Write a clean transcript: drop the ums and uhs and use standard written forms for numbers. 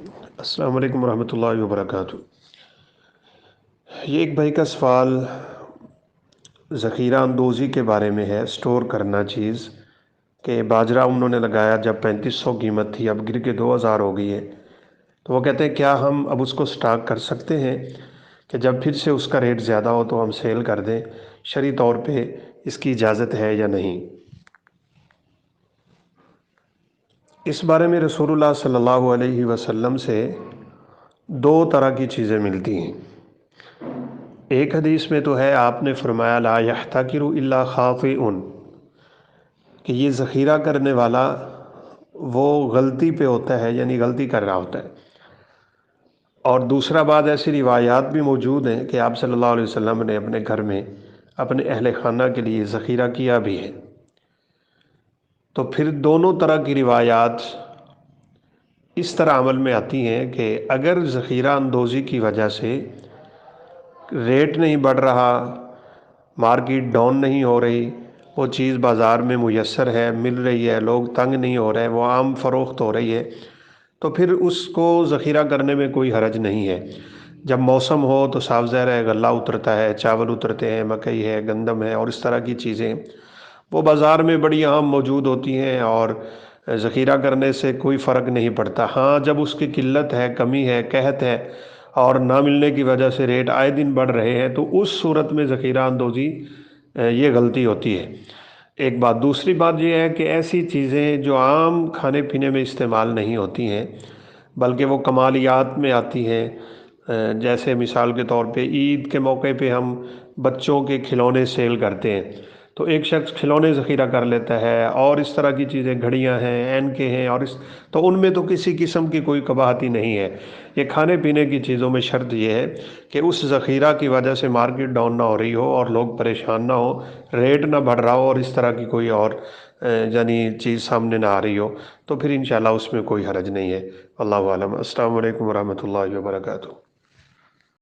السلام علیکم ورحمۃ اللہ وبرکاتہ۔ یہ ایک بھائی کا سوال ذخیرہ اندوزی کے بارے میں ہے، سٹور کرنا چیز کہ باجرہ انہوں نے لگایا جب 3500 قیمت تھی، اب گر کے 2000 ہو گئی ہے، تو وہ کہتے ہیں کیا ہم اب اس کو سٹاک کر سکتے ہیں کہ جب پھر سے اس کا ریٹ زیادہ ہو تو ہم سیل کر دیں؟ شرعی طور پہ اس کی اجازت ہے یا نہیں؟ اس بارے میں رسول اللہ صلی اللہ علیہ وسلم سے دو طرح کی چیزیں ملتی ہیں۔ ایک حدیث میں تو ہے، آپ نے فرمایا لا یحتکر الا خاطئ، کہ یہ ذخیرہ کرنے والا وہ غلطی پہ ہوتا ہے، یعنی غلطی کر رہا ہوتا ہے۔ اور دوسرا بات، ایسی روایات بھی موجود ہیں کہ آپ صلی اللہ علیہ وسلم نے اپنے گھر میں اپنے اہل خانہ کے لیے ذخیرہ کیا بھی ہے۔ تو پھر دونوں طرح کی روایات اس طرح عمل میں آتی ہیں کہ اگر ذخیرہ اندوزی کی وجہ سے ریٹ نہیں بڑھ رہا، مارکیٹ ڈاؤن نہیں ہو رہی، وہ چیز بازار میں میسر ہے، مل رہی ہے، لوگ تنگ نہیں ہو رہے، وہ عام فروخت ہو رہی ہے، تو پھر اس کو ذخیرہ کرنے میں کوئی حرج نہیں ہے۔ جب موسم ہو تو صاف ظاہر ہے غلہ اترتا ہے، چاول اترتے ہیں، مکئی ہے، گندم ہے اور اس طرح کی چیزیں وہ بازار میں بڑی عام موجود ہوتی ہیں، اور ذخیرہ کرنے سے کوئی فرق نہیں پڑتا۔ ہاں، جب اس کی قلت ہے، کمی ہے، قحط ہے اور نہ ملنے کی وجہ سے ریٹ آئے دن بڑھ رہے ہیں، تو اس صورت میں ذخیرہ اندوزی یہ غلطی ہوتی ہے۔ ایک بات، دوسری بات یہ ہے کہ ایسی چیزیں جو عام کھانے پینے میں استعمال نہیں ہوتی ہیں بلکہ وہ کمالیات میں آتی ہیں، جیسے مثال کے طور پہ عید کے موقع پہ ہم بچوں کے کھلونے سیل کرتے ہیں، تو ایک شخص کھلونے ذخیرہ کر لیتا ہے، اور اس طرح کی چیزیں، گھڑیاں ہیں، اینکیں ہیں، اور تو ان میں تو کسی قسم کی کوئی قباحتی نہیں ہے۔ یہ کھانے پینے کی چیزوں میں شرط یہ ہے کہ اس ذخیرہ کی وجہ سے مارکیٹ ڈاؤن نہ ہو رہی ہو اور لوگ پریشان نہ ہو، ریٹ نہ بڑھ رہا ہو اور اس طرح کی کوئی اور یعنی چیز سامنے نہ آ رہی ہو، تو پھر انشاءاللہ اس میں کوئی حرج نہیں ہے۔ اللہ عالم۔ السلام علیکم ورحمۃ اللہ وبرکاتہ۔